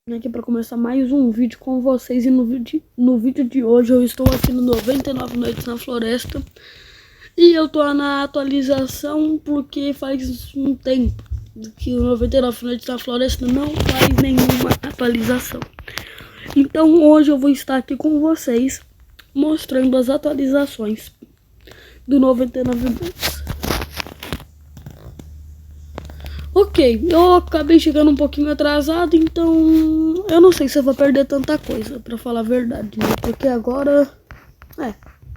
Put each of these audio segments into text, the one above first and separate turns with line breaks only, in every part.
Aqui para começar mais um vídeo com vocês. E no vídeo de hoje eu estou aqui no 99 Noites na Floresta. E eu tô na atualização porque faz um tempo que o 99 Noites na Floresta não faz nenhuma atualização. Então hoje eu vou estar aqui com vocês mostrando as atualizações do 99 Noites. Ok, eu acabei chegando um pouquinho atrasado, então eu não sei se eu vou perder tanta coisa, pra falar a verdade, né? Porque agora,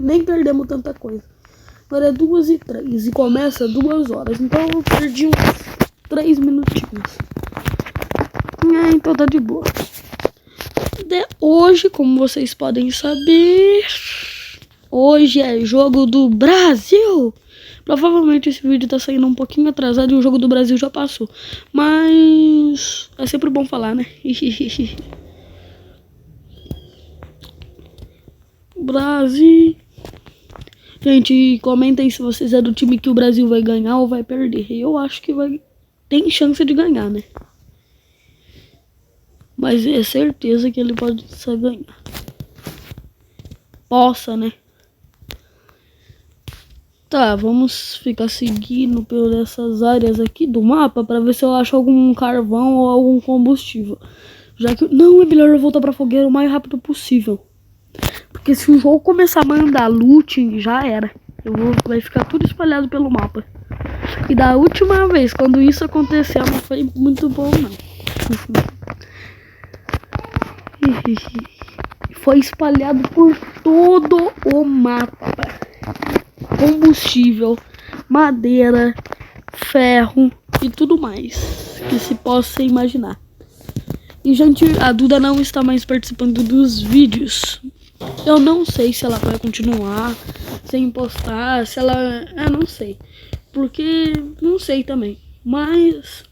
nem perdemos tanta coisa. Agora é 2h03 e começa 2 horas, então eu perdi uns 3 minutinhos. Então tá de boa. Hoje, como vocês podem saber, hoje é jogo do Brasil. Provavelmente esse vídeo tá saindo um pouquinho atrasado e o jogo do Brasil já passou. Mas é sempre bom falar, né? Brasil. Gente, comentem se vocês é do time que o Brasil vai ganhar ou vai perder. Eu acho que vai. Tem chance de ganhar, né? Mas é certeza que ele pode só ganhar. Possa, né? Tá, vamos ficar seguindo por essas áreas aqui do mapa pra ver se eu acho algum carvão ou algum combustível. Já que não, é melhor eu voltar pra fogueira o mais rápido possível. Porque se o jogo começar a mandar loot, já era. Vai ficar tudo espalhado pelo mapa. E da última vez, quando isso aconteceu, não foi muito bom, não. Foi espalhado por todo o mapa. Combustível, madeira, ferro e tudo mais que se possa imaginar. E, gente, a Duda não está mais participando dos vídeos. Eu não sei se ela vai continuar sem postar, se ela... não sei. Porque não sei também. Mas...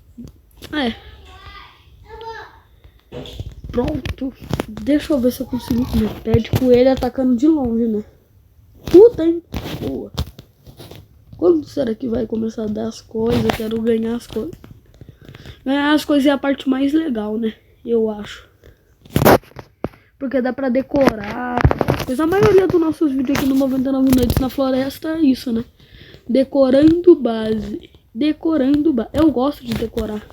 Pronto. Deixa eu ver se eu consigo comer pé de coelho atacando de longe, né? Puta, hein? Boa. Quando será que vai começar a dar as coisas? Eu quero ganhar as coisas. Ganhar as coisas é a parte mais legal, né? Eu acho. Porque dá pra decorar. Pois a maioria dos nossos vídeos aqui no 99 Noites na Floresta é isso, né? Decorando base. Decorando base. Eu gosto de decorar.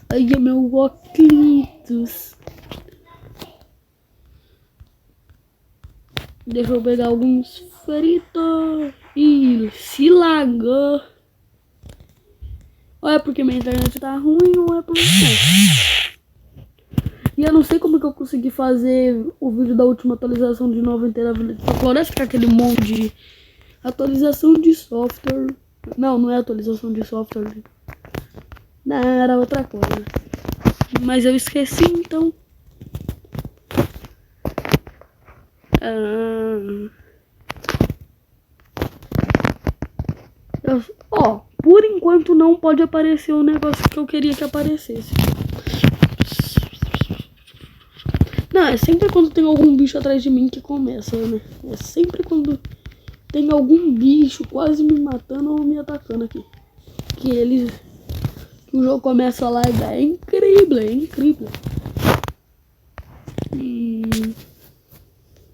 Ai, meu óculos. Deixa eu pegar alguns fritos. Ih, se lagou. Ou é porque minha internet tá ruim ou é porque... E eu não sei como que eu consegui fazer o vídeo da última atualização de 99 Noites na Floresta, com aquele monte de atualização de software. Não é atualização de software. Não, era outra coisa. Mas eu esqueci, então. Por enquanto não pode aparecer o negócio que eu queria que aparecesse. Não, é sempre quando tem algum bicho atrás de mim que começa, né? É sempre quando tem algum bicho quase me matando ou me atacando aqui. Que o jogo começa a largar. É incrível, é incrível.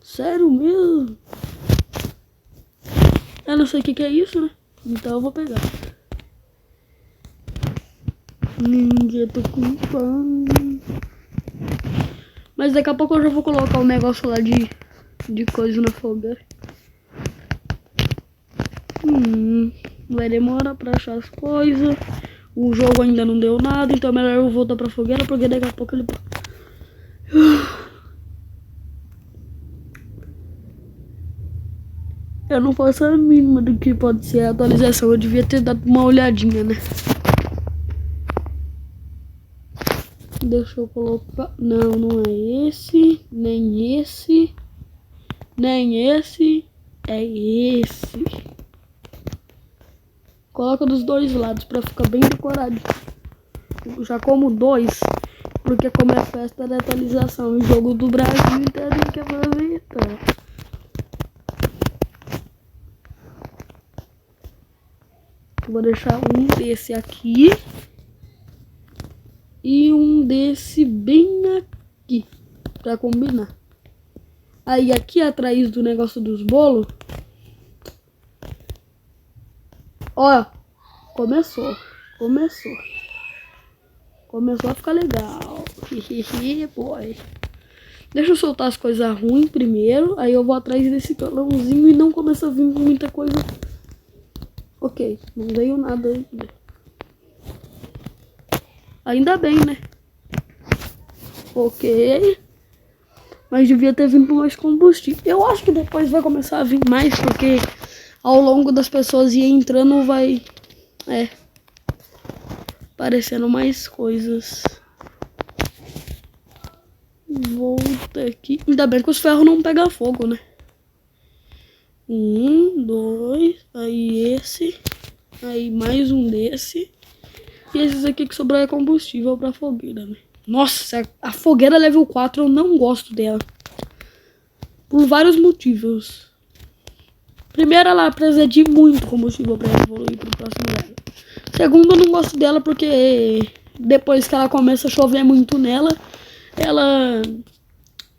Sério mesmo? Eu não sei o que é isso, né? Então eu vou pegar. Ninguém tô com fome. Mas daqui a pouco eu já vou colocar um negócio lá de coisa na fogueira. Vai demorar pra achar as coisas. O jogo ainda não deu nada, então é melhor eu voltar pra fogueira, porque daqui a pouco ele... Eu não faço a mínima do que pode ser a atualização. Eu devia ter dado uma olhadinha, né? Deixa eu colocar... Não, não é esse. Nem esse. Nem esse. É esse. Coloca dos dois lados pra ficar bem decorado. Eu já como 2. Porque como é festa da atualização e jogo do Brasil, então tem que aproveitar. Vou deixar um desse aqui. e um desse bem aqui, pra combinar. Aí aqui atrás do negócio dos bolos, ó, começou a ficar legal. Boy. Deixa eu soltar as coisas ruins primeiro, aí eu vou atrás desse calãozinho e não começa a vir muita coisa. Ok, não veio nada ainda. Ainda bem, né? Ok. Mas devia ter vindo mais combustível. Eu acho que depois vai começar a vir mais, porque ao longo das pessoas ir entrando vai... aparecendo mais coisas. Volta aqui. Ainda bem que os ferros não pegam fogo, né? 1, 2, aí esse. Aí mais um desse. E esses aqui que sobrou é combustível pra fogueira, né? Nossa, a fogueira level 4 eu não gosto dela. Por vários motivos. Primeiro, ela precisa de muito combustível pra evoluir pro próximo level. Segundo, eu não gosto dela porque depois que ela começa a chover muito nela, ela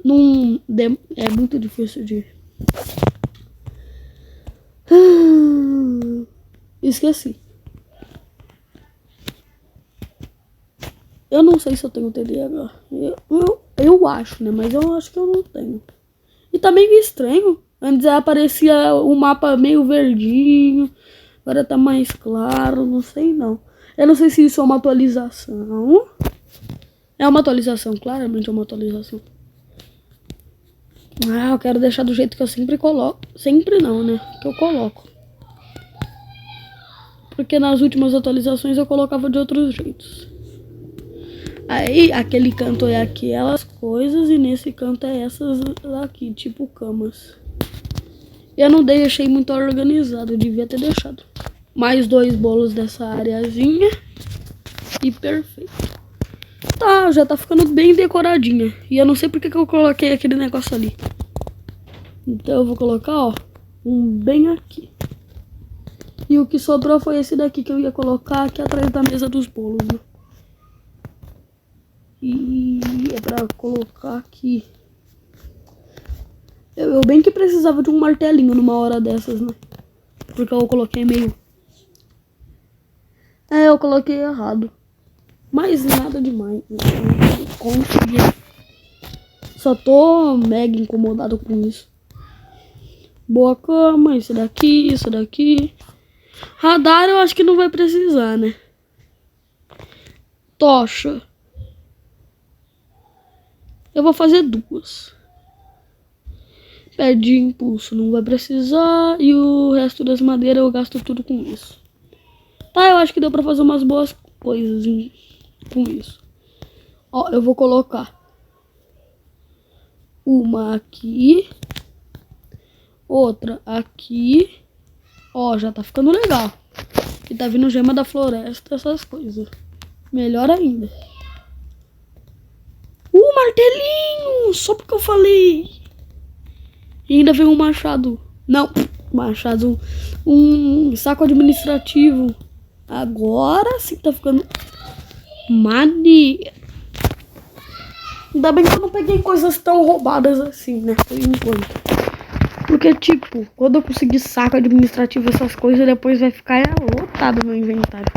não... é muito difícil de... Esqueci. Eu não sei se eu tenho TDAH. Eu acho, né? Mas eu acho que eu não tenho. E tá meio estranho. Antes aparecia o mapa meio verdinho. Agora tá mais claro. Não sei não. Eu não sei se isso é uma atualização. É uma atualização, claramente é uma atualização. Ah, eu quero deixar do jeito que eu sempre coloco. Sempre não, né? Que eu coloco. Porque nas últimas atualizações eu colocava de outros jeitos. Aí, aquele canto é aquelas coisas e nesse canto é essas aqui, tipo camas. Eu não deixei muito organizado, eu devia ter deixado. Mais 2 bolos dessa areazinha e perfeito. Tá, já tá ficando bem decoradinha. E eu não sei porque que eu coloquei aquele negócio ali. Então eu vou colocar, ó, um bem aqui. E o que sobrou foi esse daqui que eu ia colocar aqui atrás da mesa dos bolos, né? E é pra colocar aqui. Eu bem que precisava de um martelinho numa hora dessas, né? Porque eu coloquei meio... eu coloquei errado. Mas nada demais. Confia. Só tô mega incomodado com isso. Boa cama, isso daqui. Radar eu acho que não vai precisar, né? Tocha. Eu vou fazer 2. Pé de impulso não vai precisar. E o resto das madeiras eu gasto tudo com isso. Tá, eu acho que deu pra fazer umas boas coisas com isso. Ó, eu vou colocar uma aqui. Outra aqui. Ó, já tá ficando legal. E tá vindo gema da floresta, essas coisas. Melhor ainda. Martelinho! Só porque eu falei. E ainda veio um machado. Não, machado. Um saco administrativo. Agora sim tá ficando maneiro. Ainda bem que eu não peguei coisas tão roubadas assim, né? Por enquanto. Porque, tipo, quando eu conseguir saco administrativo, essas coisas, depois vai ficar lotado meu inventário.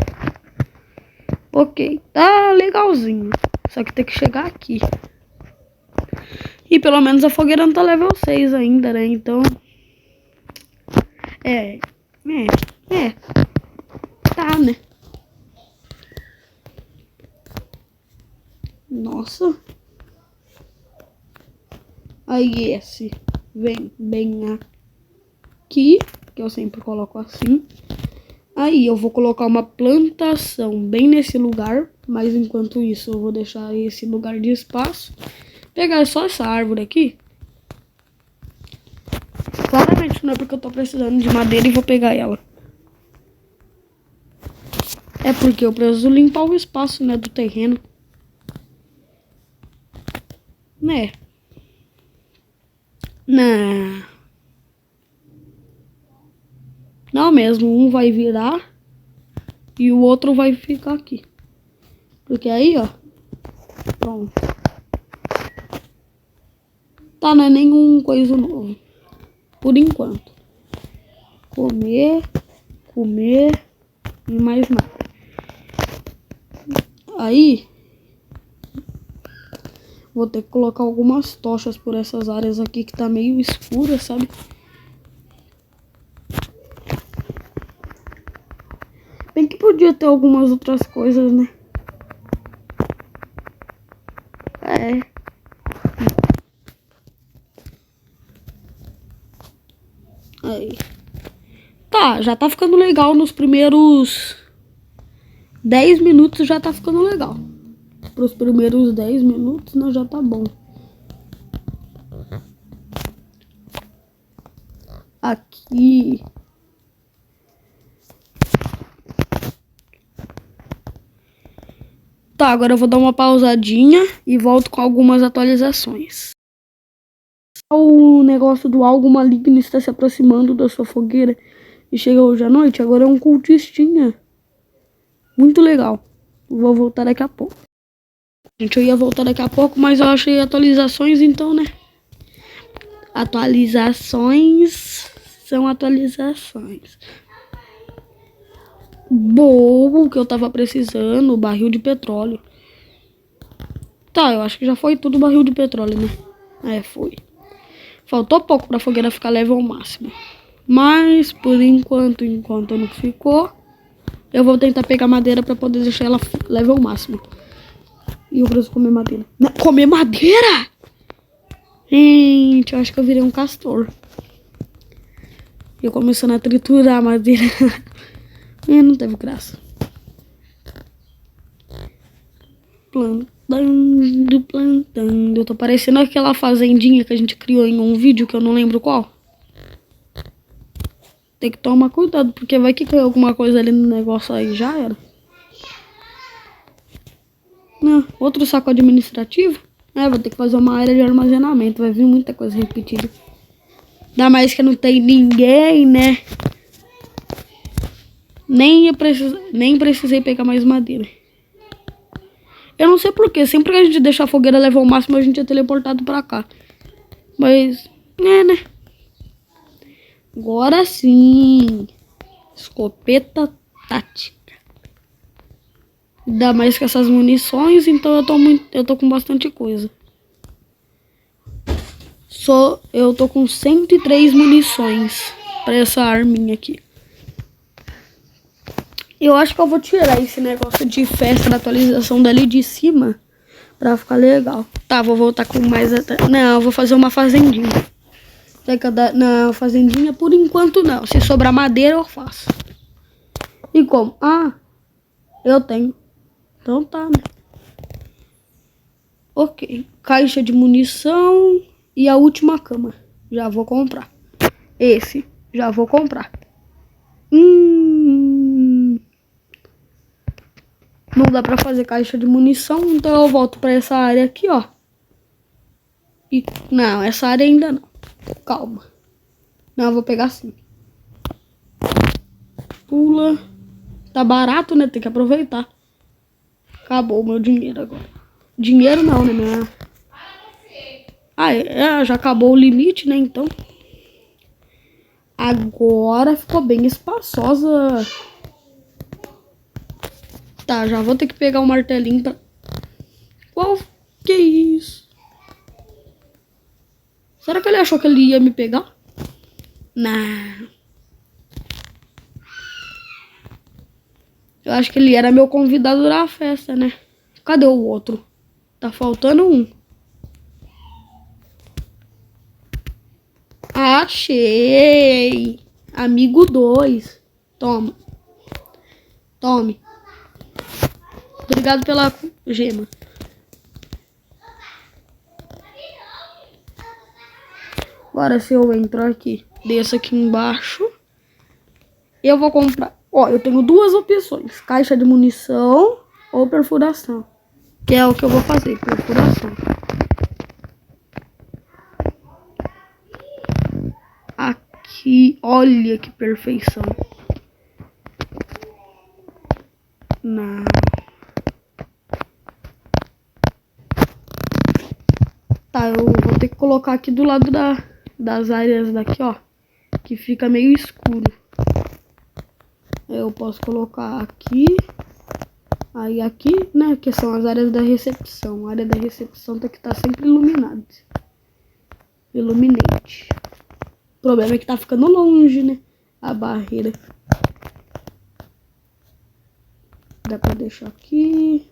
Ok, tá legalzinho. Só que tem que chegar aqui. E pelo menos a fogueira não tá level 6 ainda, né? Então... Tá, né? Nossa. Aí esse vem bem aqui, que eu sempre coloco assim. Aí eu vou colocar uma plantação bem nesse lugar, mas enquanto isso eu vou deixar esse lugar de espaço. Pegar só essa árvore aqui. Claramente não é porque eu tô precisando de madeira e vou pegar ela. É porque eu preciso limpar o espaço, né, do terreno. Né? Não mesmo, um vai virar e o outro vai ficar aqui. Porque aí, ó, Pronto. Tá, não é nenhum coisa novo. Por enquanto. Comer e mais nada. Aí, vou ter que colocar algumas tochas por essas áreas aqui que tá meio escura, sabe? Bem que podia ter algumas outras coisas, né? Aí. Tá, já tá ficando legal nos primeiros 10 minutos, já tá ficando legal. Pros primeiros 10 minutos, né, já tá bom. Aqui. Tá, agora eu vou dar uma pausadinha e volto com algumas atualizações. O negócio do algo maligno está se aproximando da sua fogueira e chega hoje à noite. Agora é um cultistinha. Muito legal. Vou voltar daqui a pouco. Gente, eu ia voltar daqui a pouco, mas eu achei atualizações, então, né? Atualizações são atualizações. Bom, o que eu tava precisando, barril de petróleo. Tá, eu acho que já foi tudo barril de petróleo, né? É, foi. Faltou pouco pra fogueira ficar level máximo. Mas, por enquanto não ficou, eu vou tentar pegar madeira pra poder deixar ela level máximo. E eu preciso comer madeira. Não, comer madeira? Gente, eu acho que eu virei um castor. Eu começando a triturar a madeira. Não teve graça. Plantando. Eu tô parecendo aquela fazendinha que a gente criou em um vídeo que eu não lembro qual. Tem que tomar cuidado, porque vai que caiu alguma coisa ali no negócio aí, já era. Não, outro saco administrativo? Vou ter que fazer uma área de armazenamento, vai vir muita coisa repetida. Ainda mais que não tem ninguém, né? Nem precisei pegar mais madeira. Eu não sei porquê, sempre que a gente deixa a fogueira levar o máximo, a gente é teleportado pra cá. Mas, né? Agora sim. Escopeta tática. Ainda mais que essas munições, então eu tô com bastante coisa. Eu tô com 103 munições pra essa arminha aqui. Eu acho que eu vou tirar esse negócio de festa da atualização dali de cima pra ficar legal. Tá, vou voltar com mais... Não, eu vou fazer uma fazendinha. Não, fazendinha por enquanto não. Se sobrar madeira eu faço. E como? Ah, eu tenho. Então tá, né? Ok. Caixa de munição e a última cama. Já vou comprar. Esse, já vou comprar. Não dá pra fazer caixa de munição, então eu volto pra essa área aqui, ó. E, não, essa área ainda não. Calma. Não, eu vou pegar assim. Pula. Tá barato, né? Tem que aproveitar. Acabou o meu dinheiro agora. Dinheiro não, né, minha... Já acabou o limite, né, então. Agora ficou bem espaçosa. Tá, já vou ter que pegar um martelinho pra... Qual? Que isso? Será que ele achou que ele ia me pegar? Não. Eu acho que ele era meu convidado da festa, né? Cadê o outro? Tá faltando um. Achei! Amigo 2. Toma. Tome. Obrigado pela gema. Agora se eu entro aqui, desço aqui embaixo, eu vou comprar. Ó, eu tenho duas opções. Caixa de munição ou perfuração. Que é o que eu vou fazer, perfuração. Aqui, olha que perfeição. Não. Tá, eu vou ter que colocar aqui do lado das áreas daqui, ó. Que fica meio escuro. Eu posso colocar aqui. Aí aqui, né, que são as áreas da recepção. A área da recepção tem que estar sempre iluminada. Iluminante. O problema é que tá ficando longe, né, a barreira. Dá pra deixar aqui.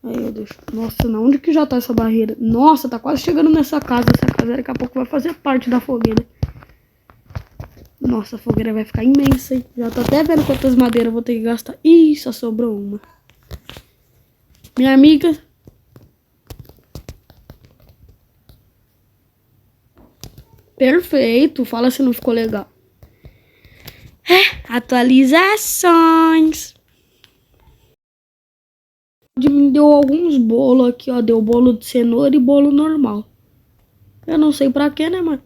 Aí eu deixo. Nossa, não, onde que já tá essa barreira? Nossa, tá quase chegando nessa casa. Essa casa daqui a pouco vai fazer parte da fogueira. Nossa, a fogueira vai ficar imensa, hein? Já tô até vendo quantas madeiras eu vou ter que gastar. Ih, só sobrou uma. Minha amiga. Perfeito. Fala se não ficou legal. Atualizações. Me deu alguns bolos aqui, ó. Deu bolo de cenoura e bolo normal. Eu não sei pra quê, né, mano?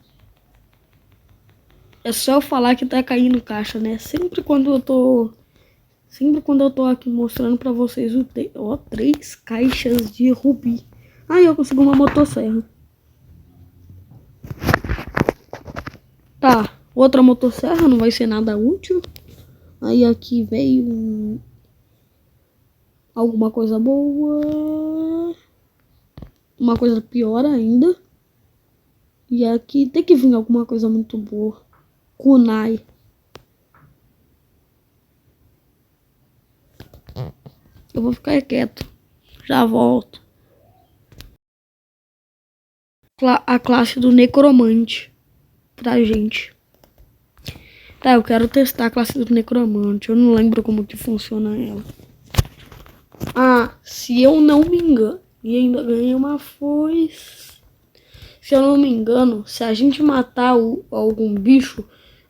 É só eu falar que tá caindo caixa, né? Sempre quando eu tô aqui mostrando pra vocês o ó, 3 caixas de rubi. Aí eu consegui uma motosserra. Tá, outra motosserra, não vai ser nada útil. Aí aqui veio alguma coisa boa. Uma coisa pior ainda. E aqui tem que vir alguma coisa muito boa. Kunai. Eu vou ficar quieto. Já volto. A classe do necromante. Pra gente. Tá, eu quero testar a classe do necromante. Eu não lembro como que funciona ela. Ah, se eu não me engano. E ainda ganhei uma foice. Se eu não me engano, se a gente matar algum bicho,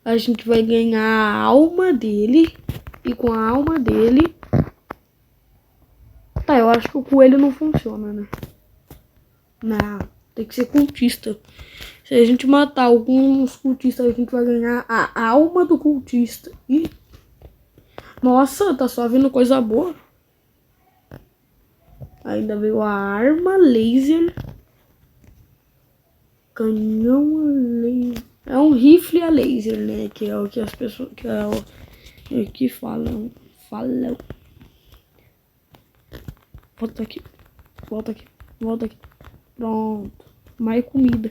a gente vai ganhar a alma dele. E com a alma dele... Tá, eu acho que o coelho não funciona, né? Não, tem que ser cultista. Se a gente matar alguns cultistas, a gente vai ganhar a alma do cultista. Ih. Nossa, tá só vindo coisa boa. Ainda veio a arma laser. Canhão a laser. É um rifle a laser, né? Que é o que as pessoas... Que é o que falam. Volta aqui. Volta aqui. Volta aqui. Pronto. Mais comida.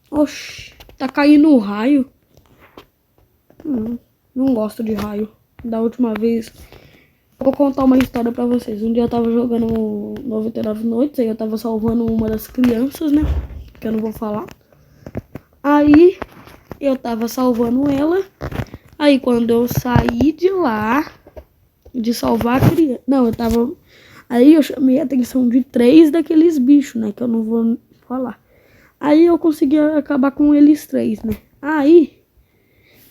Oxi. Tá caindo um raio. Não gosto de raio. Da última vez... Vou contar uma história pra vocês. Um dia eu tava jogando 99 Noites. Aí eu tava salvando uma das crianças, né? Que eu não vou falar. Aí eu tava salvando ela. Aí quando eu saí de lá... De salvar a criança... Não, eu tava... Aí eu chamei a atenção de 3 daqueles bichos, né? Que eu não vou falar. Aí eu consegui acabar com eles 3, né? Aí...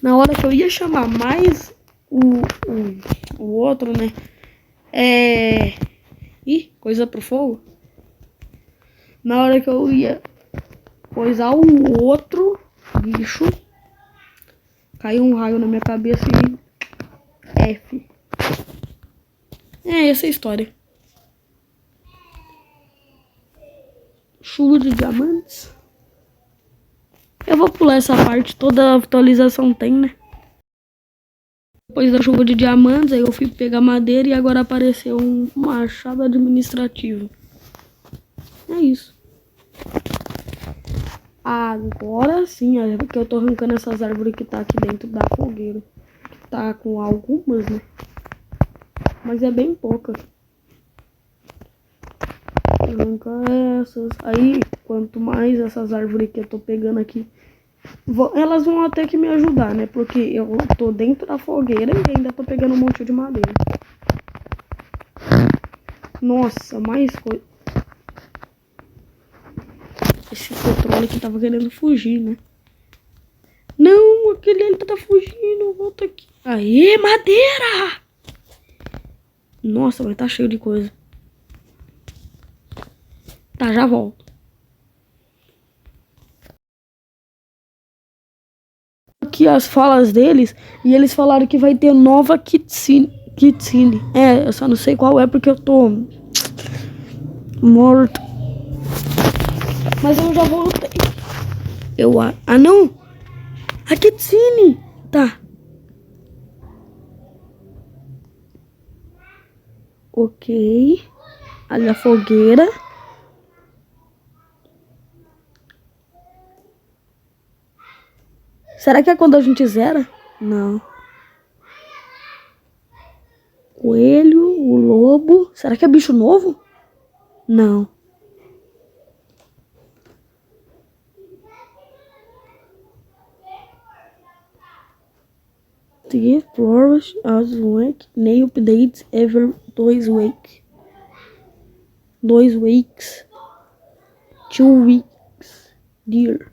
Na hora que eu ia chamar mais o outro, né? Ih, coisa pro fogo. Na hora que eu ia coisar o outro bicho, caiu um raio na minha cabeça e... F. É essa a história. Chuva de diamantes. Eu vou pular essa parte, toda atualização tem, né? Depois da chuva de diamantes, aí eu fui pegar madeira e agora apareceu um machado administrativo. É isso. Agora sim, é porque eu tô arrancando essas árvores que tá aqui dentro da fogueira. Tá com algumas, né? Mas é bem pouca. Arrancar essas. Aí, quanto mais essas árvores que eu tô pegando aqui, elas vão até que me ajudar, né? Porque eu tô dentro da fogueira e ainda tô pegando um monte de madeira. Nossa, mais coisa. Esse controle que tava querendo fugir, né? Não, aquele ali tá fugindo. Volta aqui. Aê, madeira! Nossa, mas tá cheio de coisa. Tá, já volto. Aqui as falas deles. E eles falaram que vai ter nova cutscene. É, eu só não sei qual é porque eu tô Morto. Mas eu já voltei. Ah, não. A cutscene. Tá. Ok. Ali a fogueira. Será que é quando a gente zera? Não. Coelho, o lobo. Será que é bicho novo? Não. The flowers as wake. New updates every 2 weeks. 2 weeks. 2 weeks. Dear.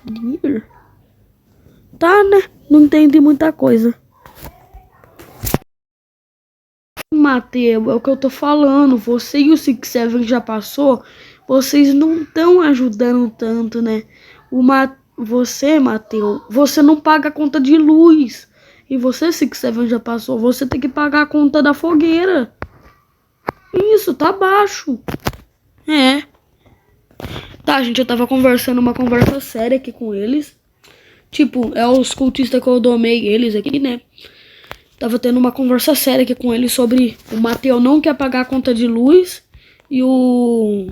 Dear. Tá, né? Não entendi muita coisa. Mateu, é o que eu tô falando. Você e o Six Seven já passou. Vocês não estão ajudando tanto, né? Você, Mateu, você não paga a conta de luz. E você, Six Seven, já passou. Você tem que pagar a conta da fogueira. Isso, tá baixo. É. Tá, gente, eu tava conversando uma conversa séria aqui com eles. Tipo, é os cultistas que eu domei eles aqui, né? Tava tendo uma conversa séria aqui com ele sobre o Mateu não quer pagar a conta de luz e o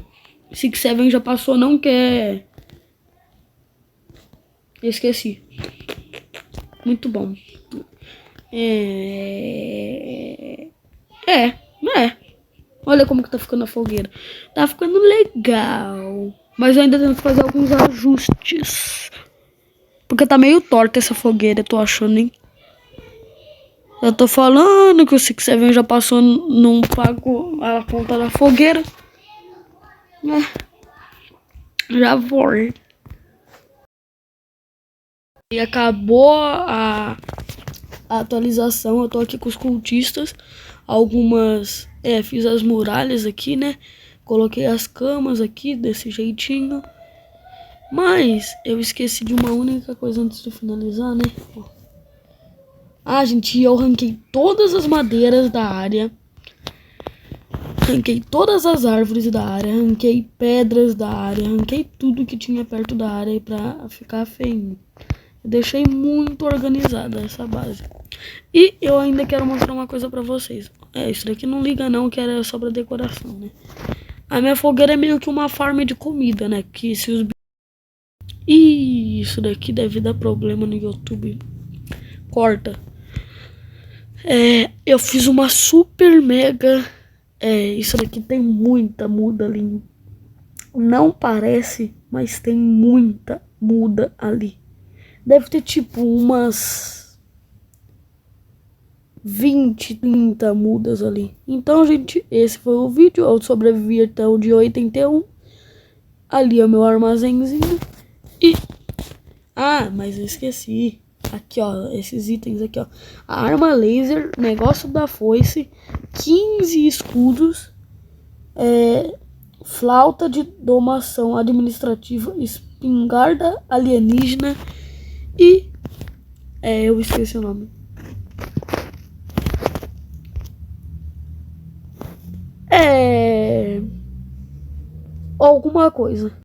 Six Seven já passou, não quer. Esqueci. Muito bom. Olha como que tá ficando a fogueira. Tá ficando legal. Mas eu ainda tenho que fazer alguns ajustes. Porque tá meio torta essa fogueira, eu tô achando, hein? Eu tô falando que o Six Seven já passou, não pagou a conta da fogueira. Já foi. E acabou a atualização. Eu tô aqui com os cultistas. Algumas... fiz as muralhas aqui, né? Coloquei as camas aqui desse jeitinho. Mas eu esqueci de uma única coisa antes de finalizar, né? Ah, gente, eu ranquei todas as madeiras da área. Ranquei todas as árvores da área. Ranquei pedras da área. Ranquei tudo que tinha perto da área pra ficar feinho. Eu deixei muito organizada essa base. E eu ainda quero mostrar uma coisa pra vocês. Isso daqui não liga não, que era só pra decoração, né? A minha fogueira é meio que uma farm de comida, né? Que se os... Ih, isso daqui deve dar problema no YouTube. Corta. Eu fiz uma super mega... isso daqui tem muita muda ali. Não parece, mas tem muita muda ali. Deve ter tipo umas 20, 30 mudas ali. Então, gente, esse foi o vídeo. Eu sobrevivi até o dia 81. Ali é o meu armazenzinho. E... Ah, mas eu esqueci. Aqui, ó, esses itens aqui, ó. A arma laser, negócio da foice, 15 escudos, flauta de domação administrativa, espingarda alienígena e... eu esqueci o nome. Alguma coisa.